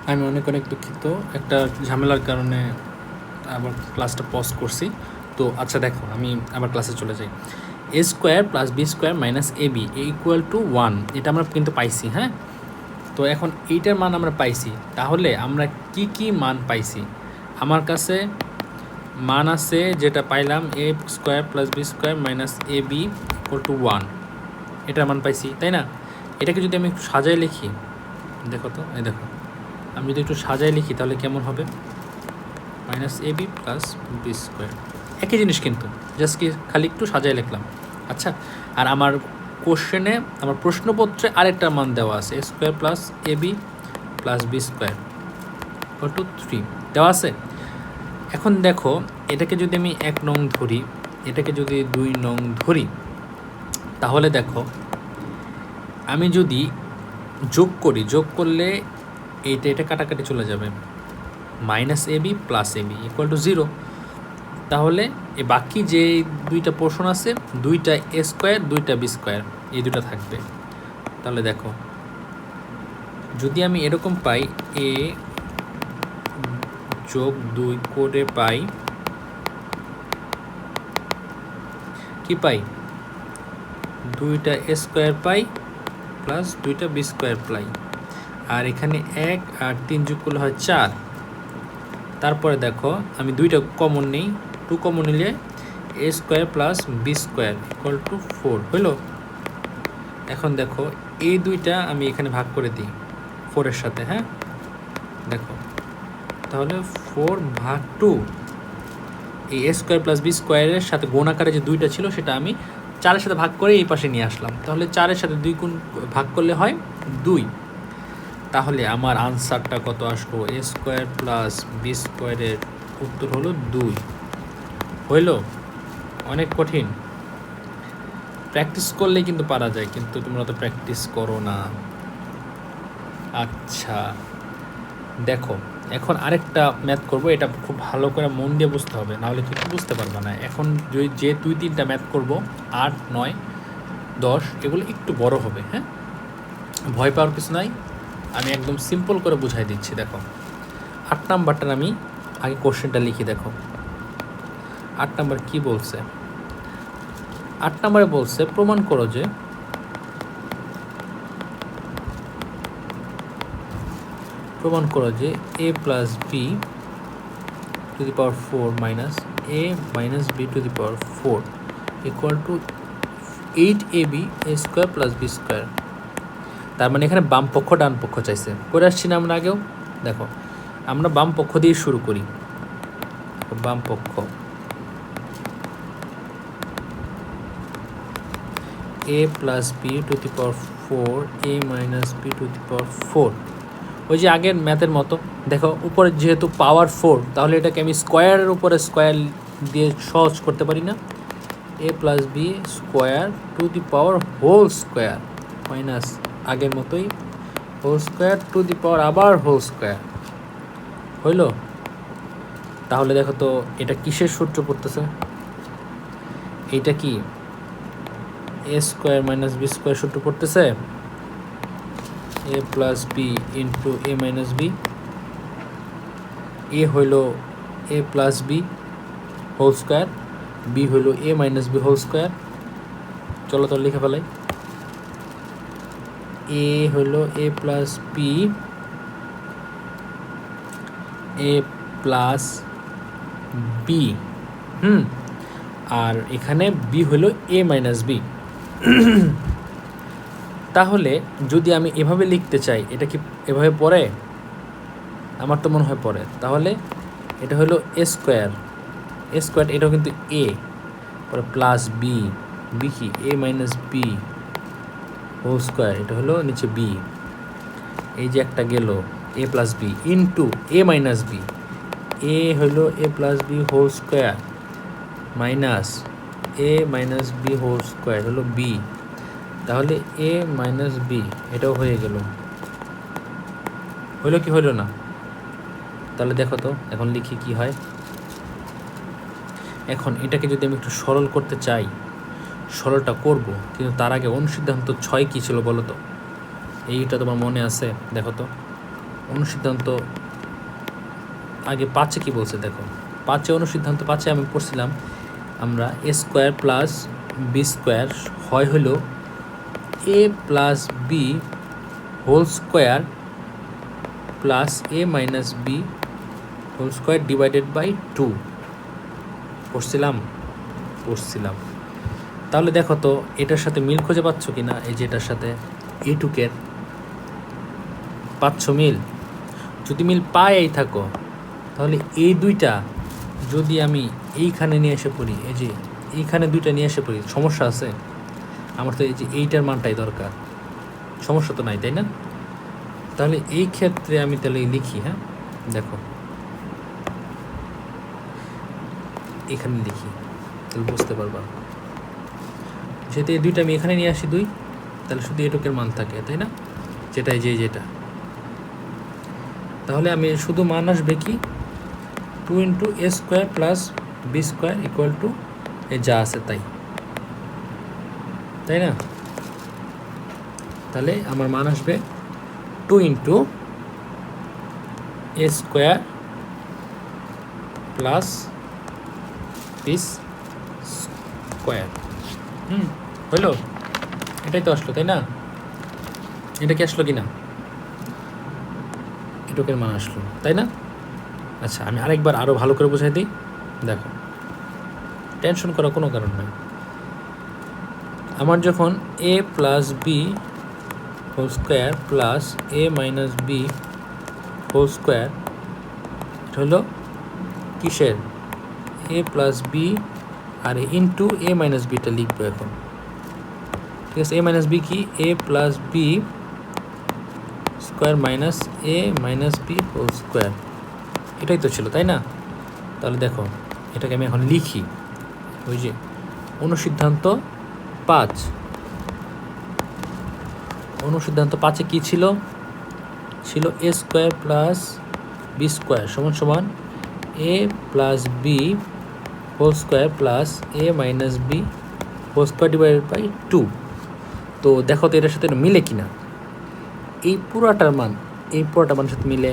আমি অনেক অনেক দুঃখিত, একটা ঝামেলার কারণে আবার ক্লাসটা পজ করছি। তো আচ্ছা দেখো, আমি আবার ক্লাসে চলে যাই। A square plus B square minus A B equal to 1, এটা আমরা কিন্তু পাইছি। হ্যাঁ, তো এখন এইটার মান আমরা পাইছি, তাহলে আমরা কি কি মান পাইছি? আমার কাছে মান আছে যেটা পাইলাম A square plus B square minus A B equal to 1, এটার মান পাইছি, তাই না? এটাকে যদি আমি একটু সাজায় লিখি, দেখো তো, এই দেখো, আমি যদি একটু সাজায় লিখি তাহলে কেমন হবে? Minus A B plus B square, একই জিনিস কিন্তু, জাস্ট কি খালি একটু সাজায় লিখলাম। আচ্ছা, আর আমার কোশ্চেনে, আমার প্রশ্নপত্রে আরেকটা মান দেওয়া আছে, A square plus A B plus B square equal to 3 দেওয়া আছে। এখন দেখো, এটাকে যদি আমি 1 নং ধরি, এটাকে যদি 2 নং ধরি, তাহলে দেখো আমি যদি যোগ করি, যোগ করলে এটা কাটাকাটি চলে যাবে, minus A B plus A B equal to 0। তাহলে এ বাকি যে দুইটা পোর্শন আছে, দুইটা এ স্কোয়ার দুইটা বি স্কোয়ার, এই দুটো থাকবে। তাহলে দেখো, যদি আমি এরকম পাই, এ যোগ 2 করে পাই, কি পাই? দুইটা এ স্কোয়ার পাই প্লাস দুইটা বি স্কোয়ার পাই, আর এখানে 1 আর 3 যোগ করলে হয় 4। তারপরে দেখো, আমি দুইটা কমন নেই, 2 কমন নিলে A square plus B square equal to 4 হইল। এখন দেখো, এই দুইটা আমি এখানে ভাগ করে দিই 4-এর সাথে। হ্যাঁ, দেখো, তাহলে 4 ভাগ 2, এই এ স্কোয়ার প্লাস বি স্কোয়ারের সাথে গুণ আকারে যে দুইটা ছিল সেটা আমি 4-এর সাথে ভাগ করে এই পাশে নিয়ে আসলাম। তাহলে 4-এর সাথে 2 গুণ ভাগ করলে হয় 2। তাহলে আমার আনসারটা কত আসলো? এ স্কোয়ার প্লাস বি স্কোয়ারের উত্তর হলো 2। হইল? অনেক কঠিন, প্র্যাকটিস করলেই কিন্তু পারা যায়, কিন্তু তোমরা তো প্র্যাকটিস করো না। আচ্ছা দেখো, এখন আরেকটা ম্যাথ করব, এটা খুব ভালো করে মন দিয়ে বুঝতে হবে, নাহলে কিন্তু বুঝতে পারবে না। এখন যে 2-3টা ম্যাথ করব, 8, 9, 10, এগুলো একটু বড় হবে। হ্যাঁ, ভয় পাওয়ার কিছু নাই, আমি একদম সিম্পল করে বুঝাই দিচ্ছি। দেখো, 8 নাম্বারটার আমি আগে কোশ্চেনটা লিখি। দেখো 8 নাম্বার কি বলছে? 8 নাম্বারে বলছে প্রমাণ করো যে A plus B to the power 4 minus A minus B to the power 4 equal to 8ab A square plus B square. তার মানে এখানে বাম পক্ষ ডান পক্ষ চাইছে, করে আসছি না আমরা আগেও। দেখো, আমরা বাম পক্ষ দিয়ে শুরু করি। বাম পক্ষ A plus B to the power 4 A minus B to the power 4, ওই যে আগের ম্যাথের মতো। দেখো, উপরে যেহেতু পাওয়ার 4, তাহলে এটাকে আমি স্কোয়ারের উপরে স্কোয়ার দিয়ে সহজ করতে পারি না? A plus B square to the power whole square minus আগের মতোই whole square to the power আবার হোল স্কোয়ার। হইল? তাহলে দেখো তো, এটা কিসের সূত্র পড়তেছে? এইটা কি A square minus B square সূত্র পড়তেছে? A plus B into A minus B, A হইল A plus B whole square, B হইল A minus B whole square. চলো তো লিখে ফেলাই। এ হইল A plus B, A plus B, আর এখানে বি হইল এ মাইনাস বি। তাহলে যদি আমি এভাবে লিখতে চাই, এটা কি এভাবে পড়ে? আমার তো মনে হয় পড়ে। তাহলে এটা হলো এ স্কোয়ার, এটাও কিন্তু এ, পরে প্লাস বি, বি কি A minus B whole square, এটা হলো নিচে বি। এই যে একটা গেল A plus B into A minus B, A হলো A plus B whole square minus A minus B whole square হলো বি। তাহলে এ মাইনাস বি এটাও হয়ে গেল। হইল কি হইল না? তাহলে দেখো তো, এখন লিখি কি হয়। এখন এটাকে যদি আমি একটু সরল করতে চাই, সরলটা করব, কিন্তু তার আগে অনুসিদ্ধান্ত 6 কী ছিল বলো তো? এইটা তোমার মনে আছে? দেখো তো, অনুসিদ্ধান্ত আগে 5-এ কী বলছে দেখো, 5-এ অনুসিদ্ধান্ত 5-এ আমি পড়ছিলাম আমরা A square plus B square হয় হলো A plus B whole square plus A minus B whole square divided by 2 পড়ছিলাম। তাহলে দেখো তো এটার সাথে মিল খুঁজে পাচ্ছ কি না, এই যে এটার সাথে এইটুকের পাচ্ছ মিল? যদি মিল পাই থাকো তাহলে এই দুইটা যদি আমি এইখানে নিয়ে এসে পড়ি, এই যে এইখানে দুইটা নিয়ে এসে পড়ি, সমস্যা আছে? আমার তো এই যে এইটার মানটাই দরকার, সমস্যা তো নাই, তাই না? তাহলে এই ক্ষেত্রে আমি তাহলে লিখি, হ্যাঁ দেখো এখানে লিখি, তাহলে বুঝতে পারবা। যেহেতু এই দুইটা আমি এখানে নিয়ে আসি 2, তাহলে শুধু এটুকের মান থাকে, তাই না? যেটা তাহলে আমি শুধু মান আসবে কি 2 into A square plus B square equal to A যা আছে তাই না? তাহলে আমার মান আসবে 2 into A square plus B square. হইলো? এটাই তো আসলো, তাই না? এটা কি আসলো কি না? এটুকের মান আসলো, তাই না? আচ্ছা, আমি আরেকবার আরও ভালো করে বোঝাই দিই। দেখো, টেনশন করার কোনো কারণ নেই। আমার যখন A plus B whole square plus A minus B whole square, এটা হলো কিসের? এ প্লাস বি আর ইন্টু এ মাইনাস বিটা লিখবো এখন, ঠিক আছে? এ মাইনাস বি কি? A plus B square minus A minus B whole square, এটাই তো ছিল, তাই না? তাহলে দেখো এটাকে আমি এখন লিখি, ওই যে অনুসিদ্ধান্ত 5, অনুসিদ্ধান্ত 5-এ কী ছিল? A square plus B square সমান সমান A plus B whole square plus A minus B whole square divided by 2। তো দেখো তো এটার সাথে মিলে কি না, এই পুরাটার মানের সাথে মিলে,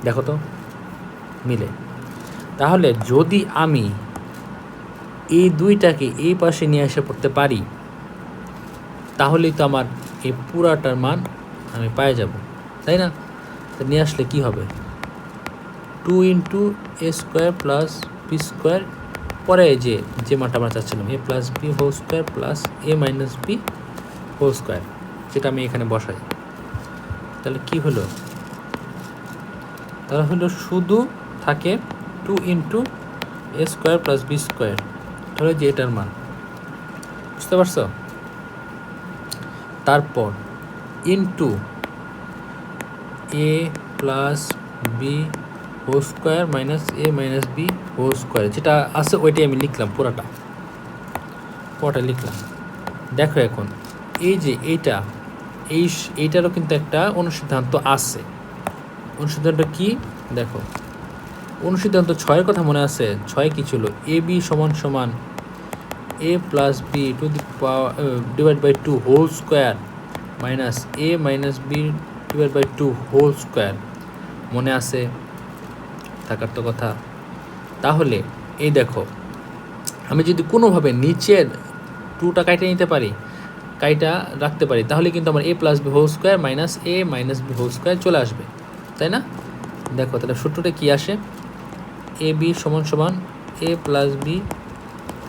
দেখো তো মিলে। তাহলে যদি আমি এই দুইটাকে এই পাশে নিয়ে এসে পড়তে পারি, তাহলেই তো আমার এই পুরাটার মান আমি পাই যাব, তাই না? তো নিয়ে আসলে কি হবে? 2 into A square plus B square, পরে যে মানটা আমরা চাচ্ছিলাম A plus B whole square plus A minus B whole square, যেটা আমি এখানে বসাই। তাহলে কি হলো? তাহলে হলো শুধু থাকে 2 into A square plus B square, তাহলে যে এটার মান, বুঝতে পারছো? তারপর into A plus B whole square minus A minus B whole square, যেটা আছে ওইটাই আমি লিখলাম, পুরাটা লিখলাম। দেখো এখন এই যে এইটারও কিন্তু একটা অনুসিদ্ধান্ত আছে। অনুসিদ্ধান্ত কি দেখো, অনুসিদ্ধান্ত 6-এর কথা মনে আছে? 6 কি ছিল? এ বি সমান সমান A plus B to the power divide by 2 whole square minus A minus B divide by 2 whole square, মনে আছে? থাকার তো কথা। তাহলে এই দেখো, আমি যদি কোনোভাবে নিচের 2টা কাইটে নিতে পারি, কাইটা রাখতে পারি, তাহলে কিন্তু আমার A plus B whole square minus A minus B whole square চলে আসবে, তাই না? দেখো তাহলে সূত্রটা কী আসে? এ বি সমান সমান A plus B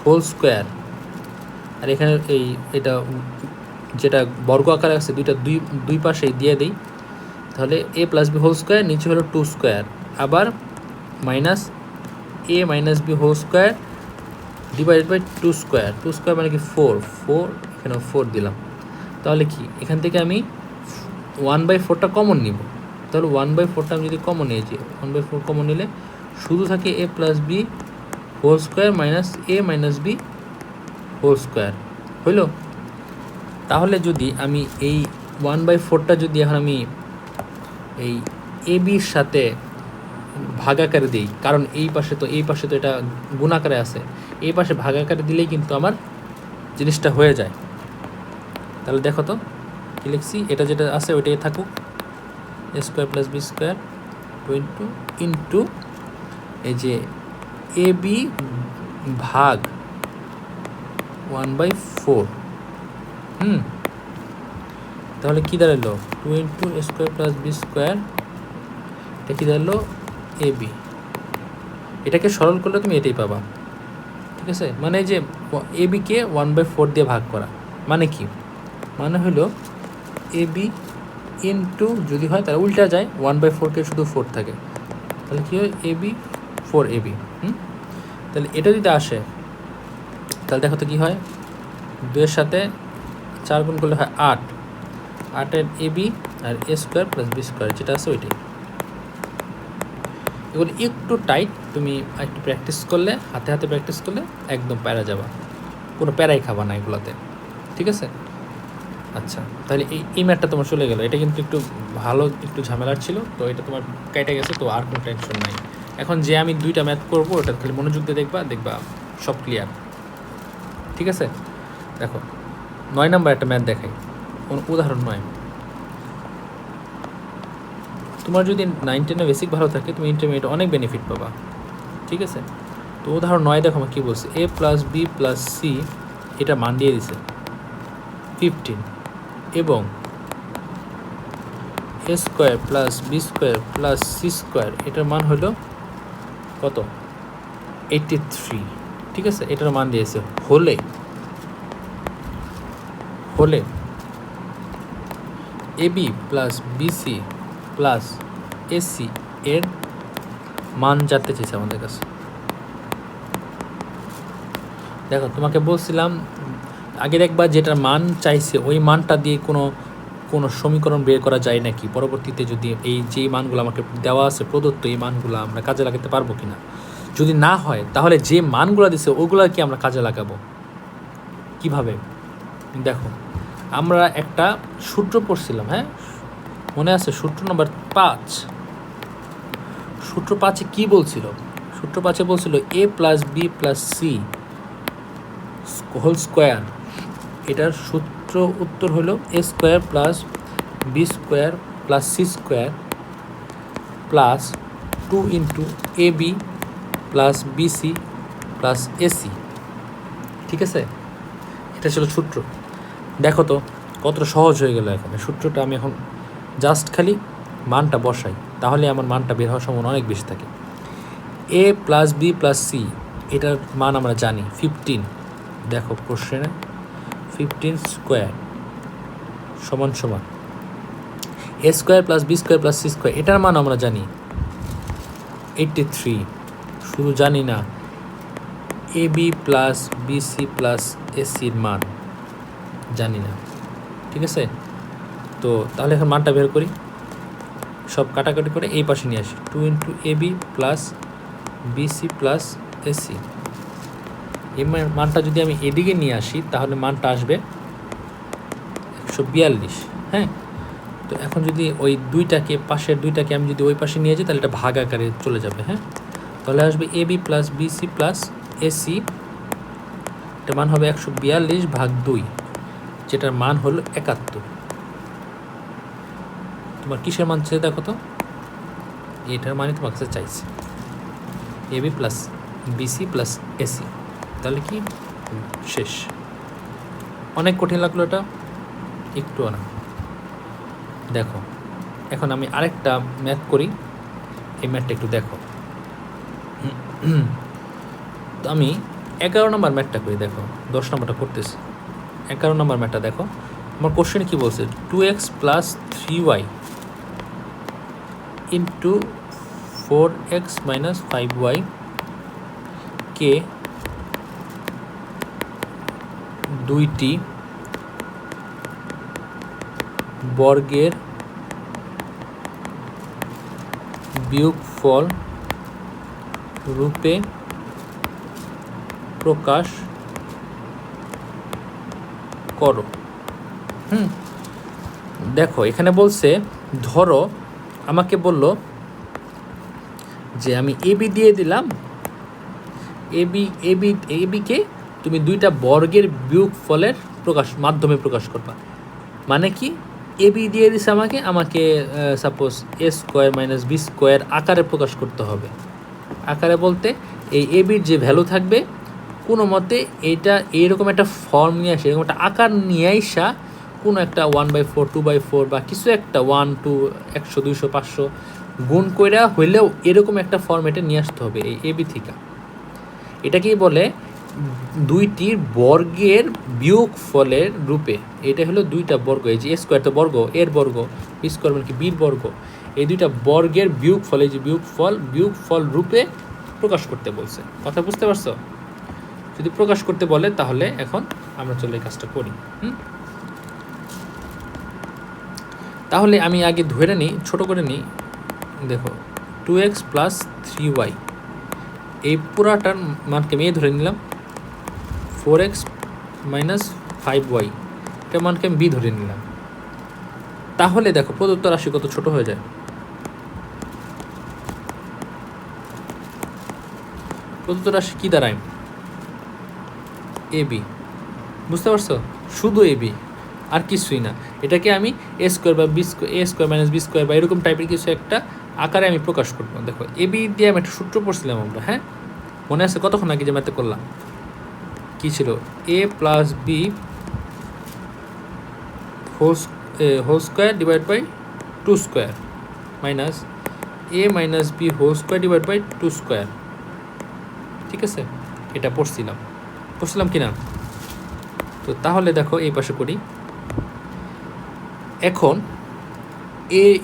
whole square, আর এখানে এটা যেটা বর্গ আকারে আছে দুই পাশেই দিয়ে দিই, তাহলে a plus B whole square, নিচে হলো 2 স্কোয়ার, আবার minus A minus B whole square divided by 2 square মানে কি 4 এখানে 4 দিলাম। তাহলে কি এখান থেকে আমি 1/4টা কমন নিব, তাহলে 1/4টা আমি যদি কমন নিয়েছি, 1/4 কমন নিলে শুধু থাকে A plus B whole square minus A minus B whole square, হইল? তাহলে যদি আমি এই 1/4টা যদি এখন আমি এই এ বির সাথে ভাগাকারে দিই, কারণ এই পাশে তো এটা গুণাকারে আছে, এই পাশে ভাগাকারে দিলেই কিন্তু আমার জিনিসটা হয়ে যায়। তাহলে দেখো তো কি লিখছি, এটা যেটা আছে ওইটাই থাকুক, A square plus B square into এই যে এ বি ভাগ 1/4। তাহলে কী দাঁড়ালো 2 into A square plus B square, এটা কী দাঁড়ালো এ বি। এটাকে সরল করলে তুমি এটাই পাবা, ঠিক আছে। মানে যে এ বিকে 1/4 দিয়ে ভাগ করা মানে কি, মানে হলো এ বি ইন্টু যদি হয় তাহলে উল্টা যায় 1/4কে শুধু 4 থাকে, তাহলে কী হয় এ বি 4 এ বি। তাহলে এটা যদি আসে তাহলে দেখো তো কী হয়, 2-এর সাথে 4 গুণ করলে হয় 8, 8-এর A B R A square plus B square যেটা আছে ওইটাই। এগুলো একটু টাইট, তুমি একটু প্র্যাকটিস করলে, হাতে হাতে প্র্যাকটিস করলে একদম প্যারা যাবা, কোনো প্যারাই খাবা না এগুলোতে, ঠিক আছে। আচ্ছা, তাহলে এই ম্যাথটা তোমার চলে গেলো। এটা কিন্তু একটু ভালো, একটু ঝামেলার ছিল, তো এটা তোমার কেটে গেছে, তো আর কোনো টেনশন নাই। এখন যে আমি 2টা ম্যাথ করবো ওটা খালি মনোযোগ দিয়ে দেখবা সব ক্লিয়ার, ঠিক আছে। দেখো 9 নাম্বার একটা ম্যাথ দেখাই, কোনো উদাহরণ নয়। তোমার যদি 9-10 বেসিক ভালো থাকে তুমি ইন্টারমিডিয়েট অনেক বেনিফিট পাবা, ঠিক আছে। তো উদাহরণ 9 দেখো আমার কী বলছে, A plus B plus C এটা মান দিয়ে দিছে 15 এবং A square plus B square plus C square এটার মান হলো কত 83, ঠিক আছে। এটার মান দিয়েছে হলে A B plus BC plus AC এর মান জানতে চেয়েছে আমাদের কাছে। দেখো তোমাকে বলছিলাম আগের একবার যেটার মান চাইছে ওই মানটা দিয়ে কোনো সমীকরণ বের করা যায় নাকি, পরবর্তীতে যদি এই যে মানগুলো আমাকে দেওয়া আছে প্রদত্ত এই মানগুলো আমরা কাজে লাগাতে পারবো কি না। যদি না হয় তাহলে যে মানগুলো দিছে ওগুলো কি আমরা কাজে লাগাবো কিভাবে। দেখো আমরা একটা সূত্র পড়ছিলাম, হ্যাঁ মনে আছে, সূত্র নম্বর 5। সূত্র 5-এ কী বলছিল, সূত্র 5-এ বলছিল A plus B plus C whole square, এটার সূত্র উত্তর হলো A square plus B square plus C square plus 2 into A B plus BC plus AC, ঠিক আছে। এটা ছিল সূত্র। দেখো তো কতটা সহজ হয়ে গেল। এখন সূত্রটা আমি এখন জাস্ট খালি মানটা বসাই, তাহলে আমার মানটা বের হওয়ার সম্ভাবনা অনেক বেশি থাকে। A plus B plus C এটার মান আমরা জানি 15। দেখো কোশ্চেনে 15 স্কোয়ার সমান সমান A square plus B square plus C square এটার মান আমরা জানি 83। শুধু জানি না A B plus BC plus এসির মান জানি না, ঠিক আছে। তো তাহলে এখন মানটা বের করি, সব কাটাকাটি করে এই পাশে নিয়ে আসি 2 into A B plus BC plus AC. এই মানটা যদি আমি এদিকে নিয়ে আসি তাহলে মানটা আসবে 142, হ্যাঁ। তো এখন যদি ওই পাশের দুইটাকে আমি যদি ওই পাশে নিয়ে যাই তাহলে এটা ভাগ আকারে চলে যাবে, হ্যাঁ। তাহলে আসবে A B plus BC plus AC, এটার মান হবে 142 ভাগ 2, যেটার মান হলো 71। তোমার কিসের মান চেয়ে দেখো তো, এটার মানে তোমার কাছে চাইছে A B plus BC plus AC. তাহলে কি শেষ। অনেক কঠিন লাগলো এটা, একটুও না। দেখো এখন আমি আরেকটা ম্যাথ করি, এই ম্যাথটা একটু দেখো। তো আমি 11 নম্বর ম্যাথটা করি, দেখো 10 নম্বরটা করতেছি। 11 নম্বর ম্যাথটা দেখো, আমার কোশ্চেন কি বলছে 2x plus 3y into 4x minus 5y কে দুইটি বর্গের বিয়োগফল রূপে প্রকাশ করো। দেখো এখানে বলছে, ধরো আমাকে বলল যে আমি এ বি দিয়ে দিলাম, এ বিকে তুমি দুইটা বর্গের বিয়োগফলের মাধ্যমে প্রকাশ করবা। মানে কি এবি দিয়ে দিছে আমাকে সাপোজ এ স্কোয়ার মাইনাস বি স্কোয়ার আকারে প্রকাশ করতে হবে। আকারে বলতে এই এবির যে ভ্যালু থাকবে কোনো মতে এইটা এইরকম একটা ফর্ম নিয়ে আসে, এরকম একটা আকার নিয়ে আসা কোনো একটা 1/4 2/4 বা কিছু একটা 1 2 100 200 500 গুণ কইরা হইলেও এরকম একটা ফর্মেটে নিয়ে আসতে হবে এই এবি থেকে। এটাকেই বলে দুইটির বর্গের বিয়োগফলের রূপে। এটা হলো দুইটা বর্গ, এই যে এ স্কোয়ার তো বর্গ, এর বর্গ, বি স্কোয়ার মানে কি বির বর্গ, এই দুইটা বর্গের বিয়োগফল, এই যে বিয়োগফল রূপে প্রকাশ করতে বলছে। কথা বুঝতে পারছো? যদি প্রকাশ করতে বলে তাহলে এখন আমরা চলে এই কাজটা করি। তাহলে আমি আগে ধরে নিই, ছোট করে নিই। দেখো 2x প্লাস 3y, এই পুরাটার মানকে আমি ধরে নিলাম। 4x মাইনাস 5y, এটার মানকে আমি বি ধরে নিলাম। তাহলে দেখো প্রদত্ত রাশি কত ছোট হয়ে যায়। প্রদত্ত রাশি কী দাঁড়ায়? এবি। বুঝতে পারছো? শুধু এবি, আর কিছুই না। এটাকে আমি এ স্কোয়ার বা বি স্কোয়ার, এ স্কোয়ার মাইনাস বি স্কোয়ার বা এরকম টাইপের কিছু একটা আকারে আমি প্রকাশ করবো। দেখো এবি দিয়ে আমি একটা সূত্র পড়ছিলাম আমরা, হ্যাঁ মনে আছে? কতক্ষণ আগে যে ম্যাথে করলাম, কী ছিল? A plus B whole square divide by 2 square minus A minus B whole square divide by 2 square. ঠিক আছে, এটা পড়ছিলাম কি না? তো তাহলে দেখো এই পাশে করি। এখন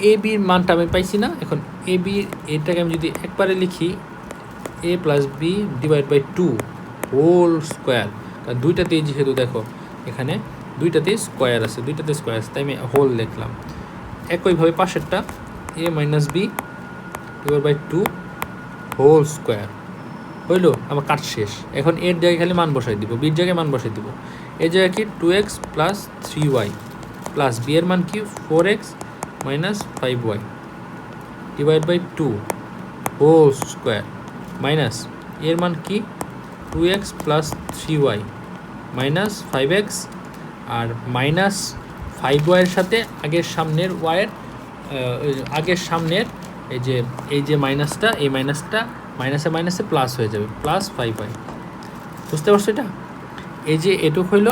এ বির মানটা আমি পাইছি না। এখন এ বির এটাকে আমি যদি একবারে লিখি, A plus B divide by 2 whole square, কারণ দুইটাতেই যেহেতু দেখো এখানে দুইটাতেই স্কোয়ার আছে, তাই আমি হোল লিখলাম। একইভাবে পাশেরটা A minus B divide by 2 whole square হইলো। আমার কাজ শেষ। এখন এর জায়গায় খালি মান বসাই দিব, বির জায়গায় মান বসাই দিব। এর জায়গায় কি 2x plus 3y plus B এর মান কি 4x minus 5y divide by 2 whole square minus এর মান কি 2x plus 3y minus 5x আর মাইনাস 5y এর সাথে আগের সামনের এই যে মাইনাসটা, এই মাইনাসটা মাইনাসে প্লাস হয়ে যাবে, প্লাস 5y। বুঝতে পারছো? এটা এই যে এটুক হইল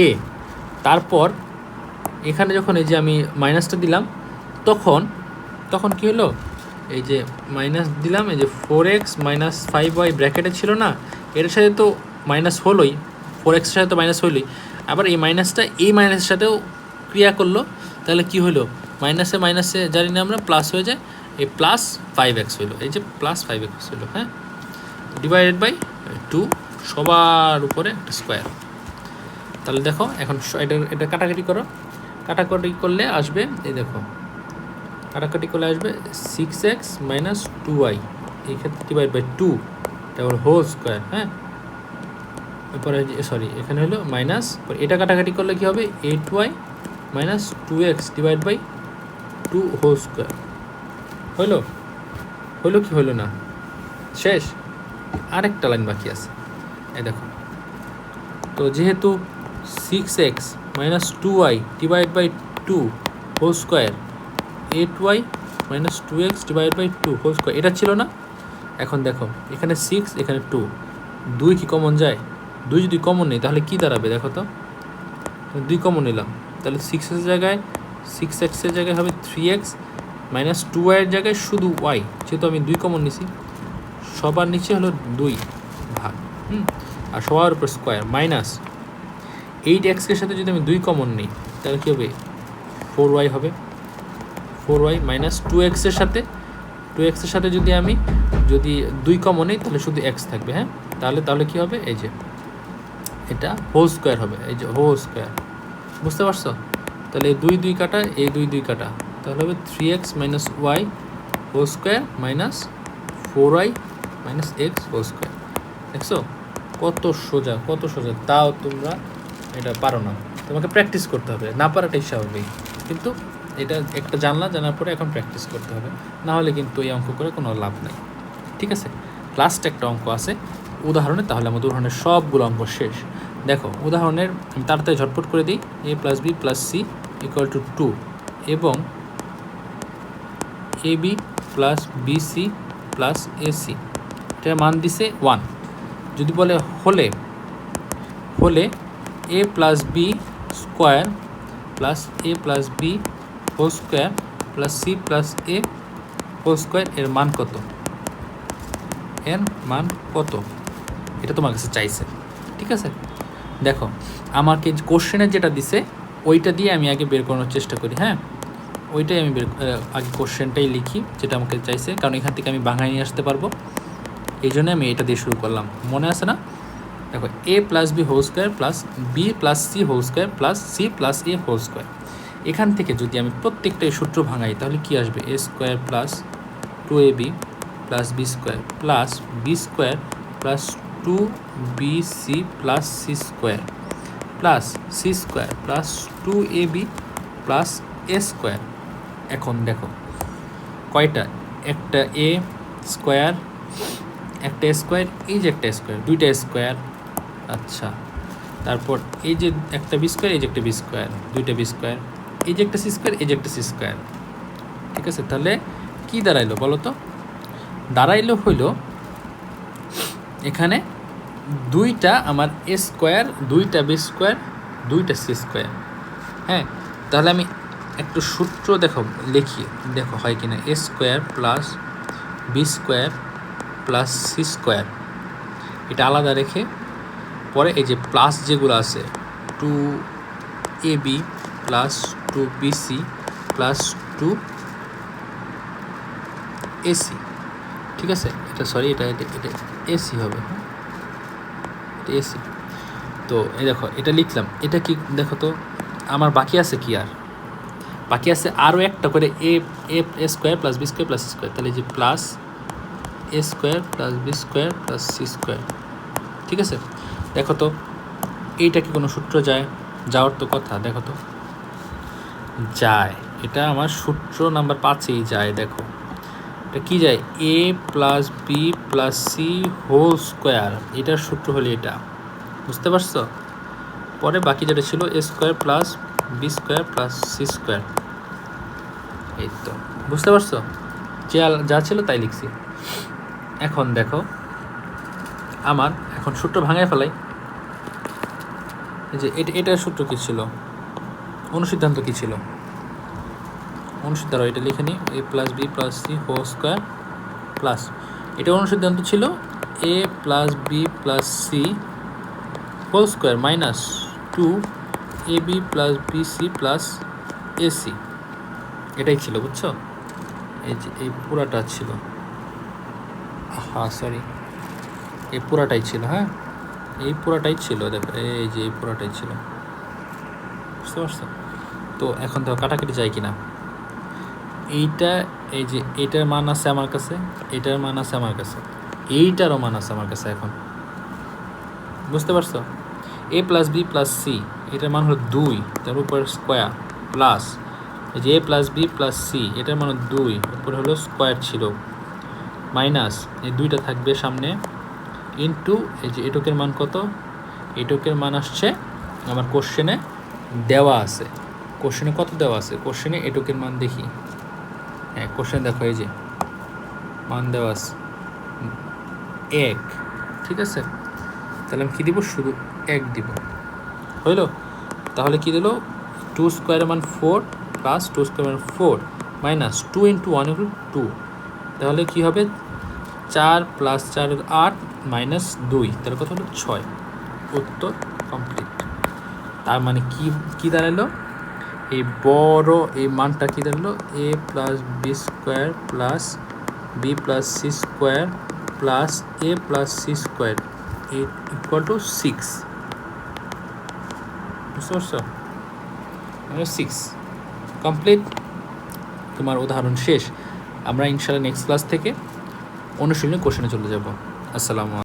এ। তারপর এখানে যখন এই যে আমি মাইনাসটা দিলাম তখন কি হলো? এই যে মাইনাস দিলাম, এই যে 4x মাইনাস 5y ব্র্যাকেটে ছিল না, এর সাথে তো মাইনাস হলোই, 4x এর সাথে তো মাইনাস হলোই। আবার এই মাইনাসটা এই মাইনাসের সাথেও ক্রিয়া করলো, তাহলে কি হলো? মাইনাসে জানি না আমরা, প্লাস হয়ে যায়, এই প্লাস 5x হইলো, এই যে প্লাস 5x হইলো, হ্যাঁ ডিভাইডেড বাই 2 সবার উপরে একটা স্কোয়ার। তাহলে দেখো এখন এটা কাটাকাটি করো, কাটাকাটি করলে আসবে, এই দেখো কাটাকাটি করলে আসবে 6x মাইনাস 2y, এই ক্ষেত্রে ডিভাইড বাই 2, তারপর হোল স্কোয়ার। হ্যাঁ এরপরে সরি এখানে হলো মাইনাস, এটা কাটাকাটি করলে কী হবে? 8y minus 2x divide by 2 whole square. হইলো কি হইলো না? শেষ। আরেকটা লাইন বাকি আছে, এই দেখো। তো যেহেতু 6x minus 2y divide by 2 whole square, 8y minus 2x divide by 2 whole square, এটা ছিল না? এখন দেখো এখানে 6 এখানে 2, 2 কি কমন যায়? 2 যদি কমন নেই তাহলে কি দাঁড়াবে দেখো তো? 2 কমন নিলাম, তাহলে 6x জায়গায় 6x এর জায়গায় হবে 3x মাইনাস 2y এর জায়গায় শুধু y, যেহেতু আমি 2 কমন নিছি, সবার নিচে হলো 2 ভাগ, আর সবার উপর স্কোয়ার মাইনাস 8x এর সাথে যদি আমি 2 কমন নিই তাহলে কী হবে? 4y হবে, 4y মাইনাস 2x এর সাথে যদি আমি 2 কমন নিই তাহলে শুধু x থাকবে। হ্যাঁ তাহলে কী হবে? এই যে এটা হোল স্কোয়ার হবে, এই যে হোল স্কোয়ার। বুঝতে পারছো? তাহলে এই 2 কাটা, এই 2 কাটা, তাহলে হবে 3x minus y whole square minus 4y minus x whole square. দেখছো কত সোজা? তাও তোমরা এটা পারো না, তোমাকে প্র্যাকটিস করতে হবে। না পারাটাই স্বাভাবিক, কিন্তু এটা একটা জানার পরে এখন প্র্যাকটিস করতে হবে, না হলে কিন্তু এই অঙ্ক করে কোনো লাভ নেই। ঠিক আছে, লাস্ট একটা অঙ্ক আছে উদাহরণে, তাহলে আমাদের উদাহরণের সবগুলো অঙ্ক শেষ। দেখো উদাহরণের আমি তাড়াতাড়ি ঝটপট করে দিই। a plus B plus C equal to 2 এবং AB plus BC plus AC এটার মান দিছে 1। যদি বলে হলে A plus B square plus A plus B whole square plus C plus A whole square এর মান কত, এটা তোমার কাছে চাইছে। ঠিক আছে, দেখো আমাকে কোশ্চেনে যেটা দিছে ওইটা দিয়ে আমি আগে বের করানোর চেষ্টা করি। হ্যাঁ, ওইটাই আমি আগে কোশ্চেনটাই লিখি যেটা আমাকে চাইছে, কারণ এখান থেকে আমি বাঙালি নিয়ে আসতে পারবো, এই জন্য আমি এটা দিয়ে শুরু করলাম। মনে আছে না? দেখো A plus B whole square plus B plus C whole square plus C plus A whole square. এখান থেকে যদি আমি প্রত্যেকটাই সূত্র ভাঙাই তাহলে কি আসবে? A square plus 2AB plus B square plus B square plus 2BC plus C square plus C square plus 2AB plus A square. এখন দেখো কয়টা, একটা এ স্কোয়ার, একটা স্কোয়ার, এই যে একটা স্কোয়ার, দুইটা স্কোয়ার। আচ্ছা, তারপর এই যে একটা বি স্কোয়ার, এই যে একটা বি স্কোয়ার, দুইটা বি স্কোয়ার, এই যে একটা সি স্কোয়ার, এই যে একটা সি স্কোয়ার। ঠিক আছে, তাহলে কি দাঁড়াইলো বলো তো? দাঁড়াইলো হইলো এখানে দুইটা আমার এ স্কোয়ার, দুইটা বি স্কোয়ার, দুইটা সি স্কোয়ার। হ্যাঁ, তাহলে আমি একটু সূত্র লিখি, দেখো হয় কিনা। A square plus B square plus C square, এটা আলাদা রেখে পরে এই যে প্লাস যেগুলো আছে 2AB plus 2BC plus 2AC। ঠিক আছে, এটা সরি এটা এসি হবে। হ্যাঁ, এটা এসি। তো এই দেখো এটা লিখলাম, এটা কি দেখো তো আমার বাকি আছে কি, আর বাকি আছে আরও একটা করে A square plus B square plus C square. তাহলে যে plus A square plus B square plus C square. ঠিক আছে, দেখো তো এইটা কি কোনো সূত্র যাওয়ার তো কথা, দেখো তো যায়, এটা আমার সূত্র নাম্বার 5-এই যায়। দেখো এটা কি যায়? A plus B plus C whole square, এটার সূত্র হলে এটা, বুঝতে পারছো? পরে বাকি যেটা ছিল A square plus B square plus C square. এই তো বুঝতে পারছো, যা ছিল তাই লিখছি। এখন দেখো আমার এখন সূত্র ভাঙায় ফেলাই। যে এটার সূত্র কী ছিল, অনুসিদ্ধান্ত কী ছিল? অনুসিদ্ধান্ত এটা লিখে নিই, A plus B plus C whole square plus, এটা অনুসিদ্ধান্ত ছিল A plus B plus C whole square minus 2AB plus BC plus AC, এটাই ছিল, বুঝছো? এই যে এই পুরাটা ছিল, সরি এই পুরাটাই ছিল। হ্যাঁ, এই পুরাটাই ছিল, দেখো এই যে এই পুরাটাই ছিল, বুঝতে পারছো? তো এখন দেখো কাটাকাটি যায় কিনা। এইটা এই যে এইটার মান আছে আমার কাছে, এইটার মান আছে আমার কাছে, এইটারও মান আছে আমার কাছে। এখন বুঝতে পারছো? এ প্লাস বি প্লাস সি এটার মান হলো 2, তার উপর স্কোয়ার প্লাস এই যে A plus B plus C এটার মান 2, উপরে হলো স্কোয়ার ছিল, মাইনাস এই দুইটা থাকবে সামনে, ইন্টু এই যে এটকের মান কত, এটকের মান আসছে আমার কোশ্চেনে দেওয়া আছে। কোশ্চেনে কত দেওয়া আছে? কোশ্চেনে এটকের মান দেখি। হ্যাঁ, কোশ্চেন দেখো এই যে মান দেওয়া আছে 1। ঠিক আছে, তাহলে আমি কী দিব? শুধু 1 দিব, হইল? তাহলে কী দিল? 2 স্কোয়ারের মান 4 প্লাস 2 স্কোয়ার মান 4 মাইনাস 2 × 1 = 2, তাহলে কী হবে? 4 প্লাস 4 8 মাইনাস 2, তার কথা হলো 6। উত্তর কমপ্লিট। তার মানে কি দাঁড়ালো? এই বড় এই মানটা কী দাঁড়ালো? A plus B square plus B plus C square plus A plus C square equal to 6, বুঝতে পারছো? 6 কমপ্লিট। তোমার উদাহরণ শেষ। আমরা ইনশাআল্লাহ নেক্সট ক্লাস থেকে অনুশীলনী কোশ্চেনে চলে যাব। আসসালামু আলাইকুম।